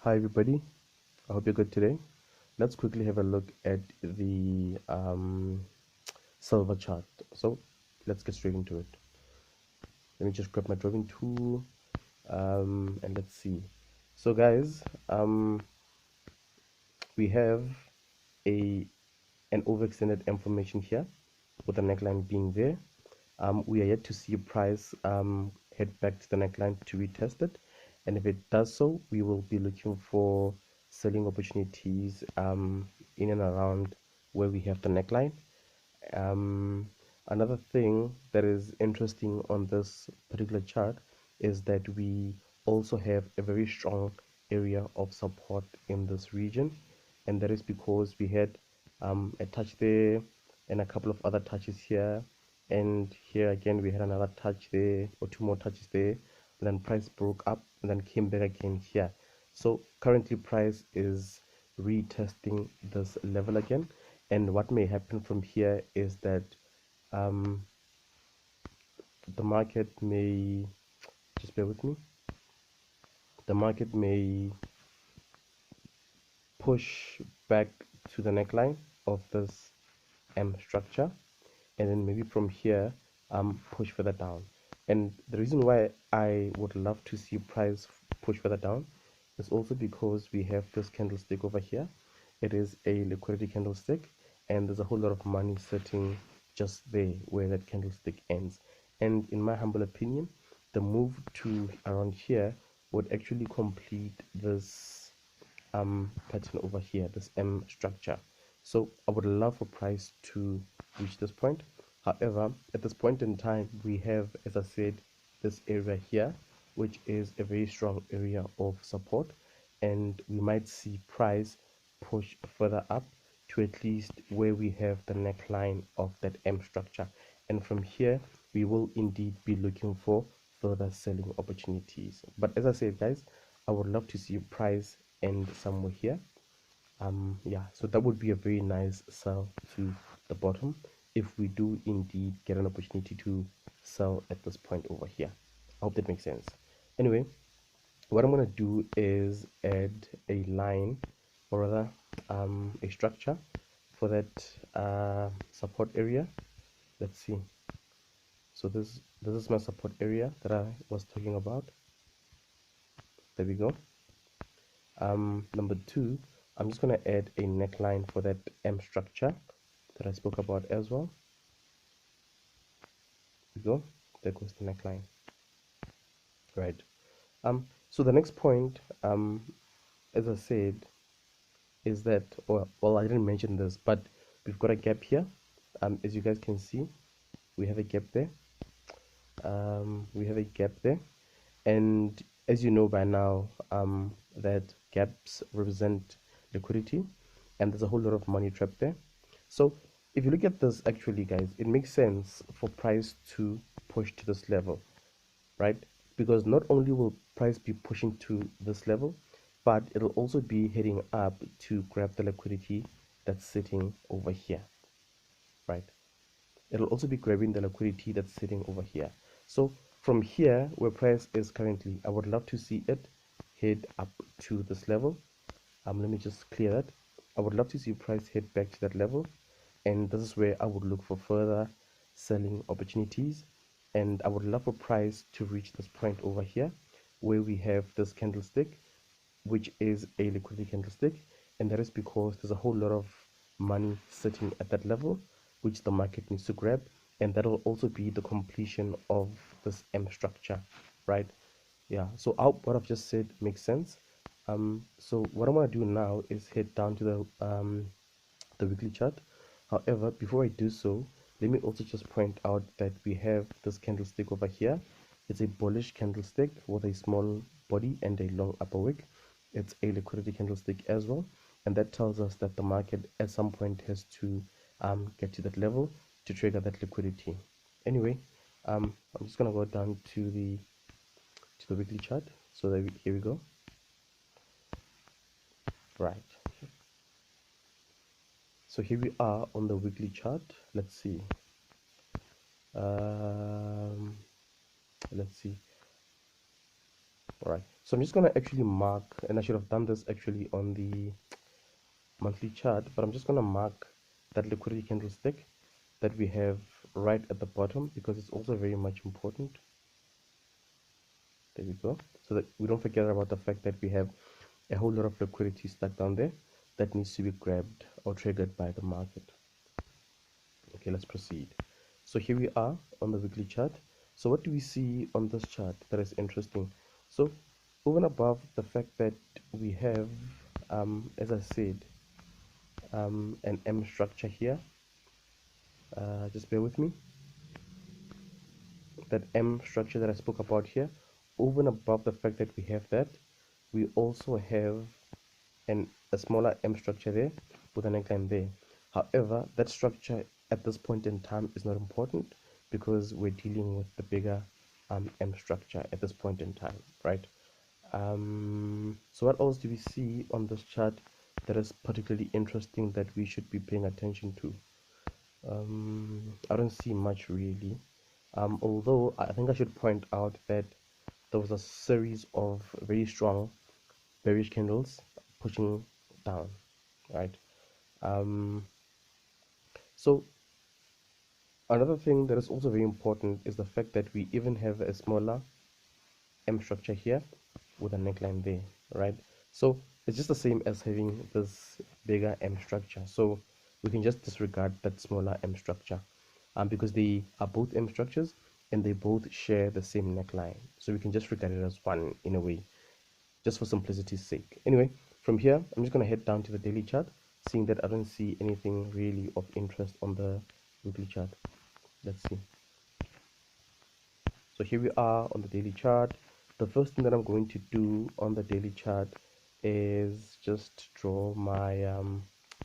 Hi everybody, I hope you're good today. Let's quickly have a look at the silver chart. So let's get straight into it. Let me just grab my drawing tool and let's see. So guys, we have an overextended information here with the neckline being there. We are yet to see price head back to the neckline to retest it, and if it does so, we will be looking for selling opportunities in and around where we have the neckline. um, Another thing that is interesting on this particular chart is that we also have a very strong area of support in this region, and that is because we had a touch there and a couple of other touches here, and here again we had another touch there or two more touches there, and then price broke up and then came back again here. So currently price is retesting this level again, and what may happen from here is that um, the market may, just bear with me, the market may push back to the neckline of this M structure, and then maybe from here push further down. And the reason why I would love to see price push further down is also because we have this candlestick over here. It is a liquidity candlestick, and there's a whole lot of money sitting just there where that candlestick ends. And in my humble opinion, the move to around here would actually complete this pattern over here, this M structure. So I would love for price to reach this point. However, at this point in time, we have, as I said, this area here, which is a very strong area of support, and we might see price push further up to at least where we have the neckline of that M structure. And from here, we will indeed be looking for further selling opportunities. But as I said, guys, I would love to see price end somewhere here. Yeah, so that would be a very nice sell to the bottom if we do indeed get an opportunity to sell at this point over here. I hope that makes sense. Anyway, what I'm going to do is add a line, or rather a structure for that support area. Let's see. So this is my support area that I was talking about. There we go. Number two, I'm just going to add a neckline for that M structure that I spoke about as well. There we go. There goes the neckline. Right. So the next point, as I said, is that, well, I didn't mention this, but we've got a gap here. As you guys can see, we have a gap there. We have a gap there, and as you know by now, that gaps represent liquidity, and there's a whole lot of money trapped there. So if you look at this, actually guys, it makes sense for price to push to this level, right? Because not only will price be pushing to this level, but it'll also be heading up to grab the liquidity that's sitting over here, right? It'll also be grabbing the liquidity that's sitting over here. So from here where price is currently, I would love to see it head up to this level. Let me just clear that. I would love to see price head back to that level, and this is where I would look for further selling opportunities. And I would love for price to reach this point over here where we have this candlestick, which is a liquidity candlestick, and that is because there's a whole lot of money sitting at that level which the market needs to grab, and that will also be the completion of this M structure, right? Yeah, so what I've just said makes sense. So what I'm going to do now is head down to the weekly chart. However, before I do so, let me also just point out that we have this candlestick over here. It's a bullish candlestick with a small body and a long upper wick. It's a liquidity candlestick as well, and that tells us that the market at some point has to get to that level to trigger that liquidity. Anyway, I'm just gonna go down to the weekly chart. So here we go. Right. So here we are on the weekly chart. Let's see. Let's see. All right, so I'm just gonna actually mark, and I should have done this actually on the monthly chart, but I'm just gonna mark that liquidity candlestick that we have right at the bottom, because it's also very much important. There we go, so that we don't forget about the fact that we have a whole lot of liquidity stuck down there that needs to be grabbed or triggered by the market. Okay, let's proceed. So here we are on the weekly chart. So what do we see on this chart that is interesting? So over and above the fact that we have, as I said, an M structure here, just bear with me, that M structure that I spoke about here, over and above the fact that we have that, we also have a smaller M structure there with a neckline there. However, that structure at this point in time is not important, because we're dealing with the bigger M structure at this point in time, right? So what else do we see on this chart that is particularly interesting that we should be paying attention to? I don't see much really, although I think I should point out that there was a series of very strong bearish candles pushing down, right? So another thing that is also very important is the fact that we even have a smaller M structure here with a neckline there, right? So it's just the same as having this bigger M structure, so we can just disregard that smaller M structure, because they are both M structures and they both share the same neckline, so we can just regard it as one in a way, just for simplicity's sake. Anyway, from here I'm just going to head down to the daily chart, seeing that I don't see anything really of interest on the weekly chart. Let's see. So here we are on the daily chart. The first thing that I'm going to do on the daily chart is just draw my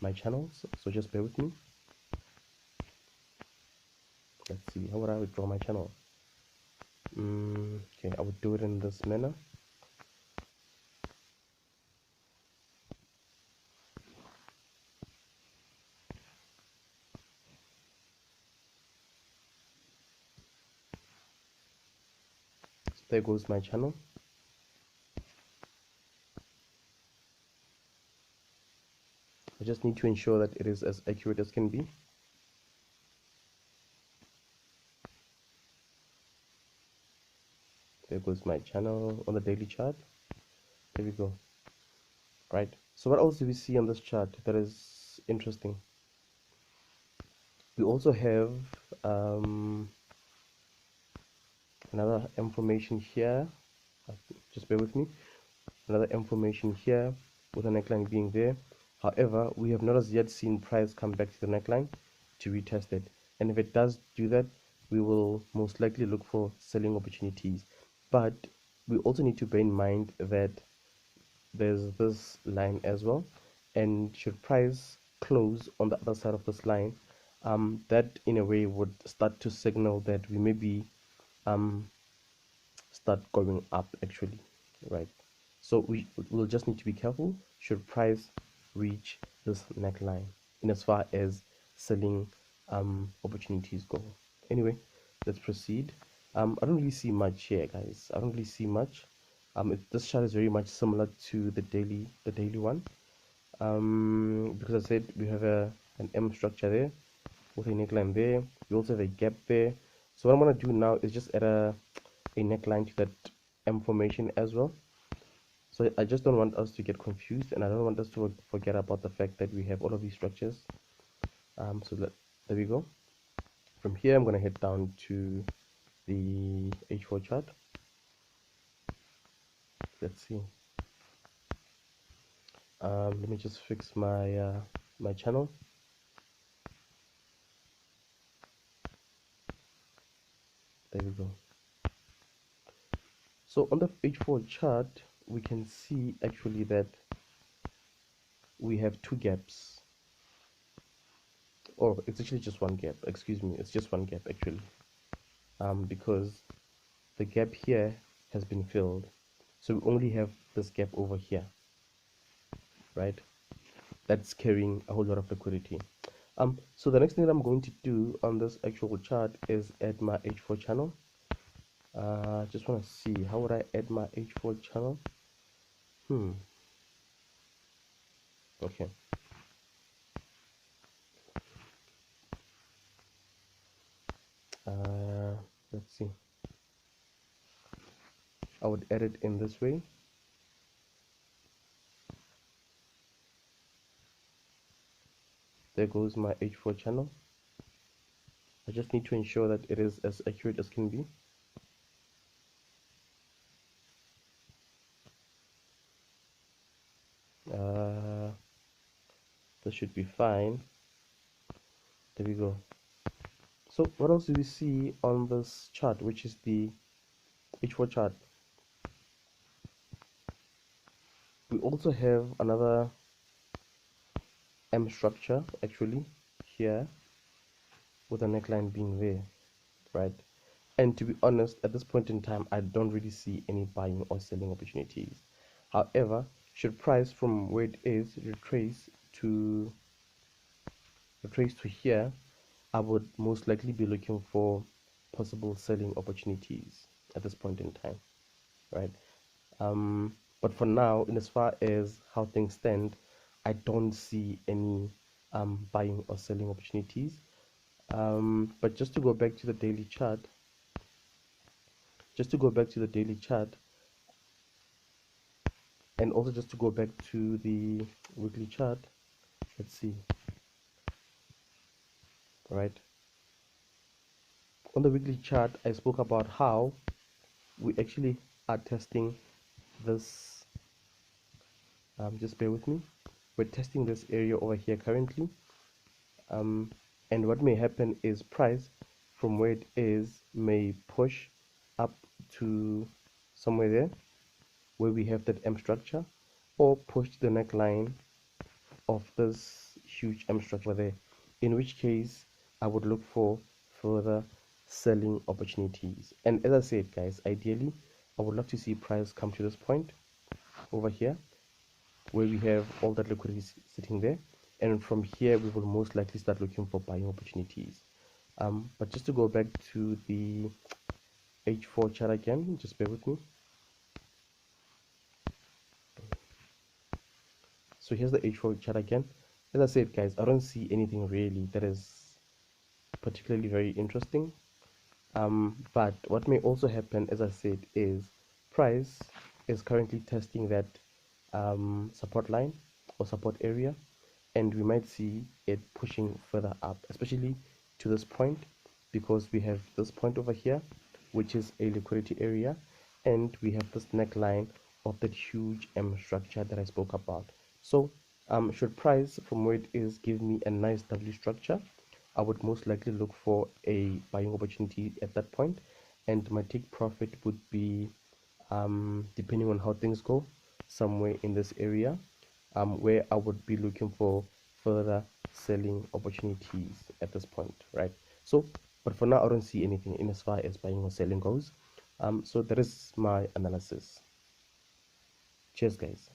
my channels, so just bear with me. Let's see, how would I draw my channel? Okay, I would do it in this manner. So there goes my channel. I just need to ensure that it is as accurate as can be. There goes my channel on the daily chart. There we go. Right, so what else do we see on this chart that is interesting? We also have another information here, just bear with me, another information here with a neckline being there. However, we have not as yet seen price come back to the neckline to retest it, and if it does do that, we will most likely look for selling opportunities. But we also need to bear in mind that there's this line as well, and should price close on the other side of this line, that in a way would start to signal that we may be start going up actually, right? So we will just need to be careful should price reach this neckline in as far as selling opportunities go. Anyway, let's proceed. I don't really see much here, guys. I don't really see much. This chart is very much similar to the daily one, because I said we have an M structure there with a neckline there. We also have a gap there. So what I'm going to do now is just add a neckline to that M formation as well. So I just don't want us to get confused, and I don't want us to forget about the fact that we have all of these structures. There we go. From here I'm going to head down to the H4 chart. Let's see. Let me just fix my my channel. There we go. So on the H4 chart, we can see actually that we have two gaps, or it's actually just one gap, excuse me, it's just one gap actually, because the gap here has been filled, so we only have this gap over here, right? That's carrying a whole lot of liquidity. So the next thing that I'm going to do on this actual chart is add my H4 channel. Just want to see how would I add my H4 channel. Okay. Let's see. I would add it in this way. There goes my H4 channel. I just need to ensure that it is as accurate as can be. This should be fine. There we go. So what else do we see on this chart, which is the H4 chart? We also have another M structure actually here, with a neckline being there, right? And to be honest, at this point in time, I don't really see any buying or selling opportunities. However, should price from where it is retrace to here, I would most likely be looking for possible selling opportunities at this point in time, right? But for now, in as far as how things stand, I don't see any buying or selling opportunities. But just to go back to the daily chart, and also just to go back to the weekly chart, let's see, right? On the weekly chart, I spoke about how we actually are testing this. Just bear with me. We're testing this area over here currently. And what may happen is price from where it is may push up to somewhere there where we have that M structure, or push to the neckline of this huge M structure there, in which case I would look for further selling opportunities. And as I said, guys, ideally I would love to see price come to this point over here where we have all that liquidity sitting there, and from here we will most likely start looking for buying opportunities. But just to go back to the H4 chart again, just bear with me. So here's the H4 chart again. As I said, guys, I don't see anything really that is particularly very interesting. But what may also happen, as I said, is price is currently testing that support line or support area, and we might see it pushing further up, especially to this point, because we have this point over here, which is a liquidity area, and we have this neckline of that huge M structure that I spoke about. So should price from where it is give me a nice W structure, I would most likely look for a buying opportunity at that point, and my take profit would be, depending on how things go, somewhere in this area, where I would be looking for further selling opportunities at this point, right? So, but for now, I don't see anything in as far as buying or selling goes. So that is my analysis. Cheers, guys.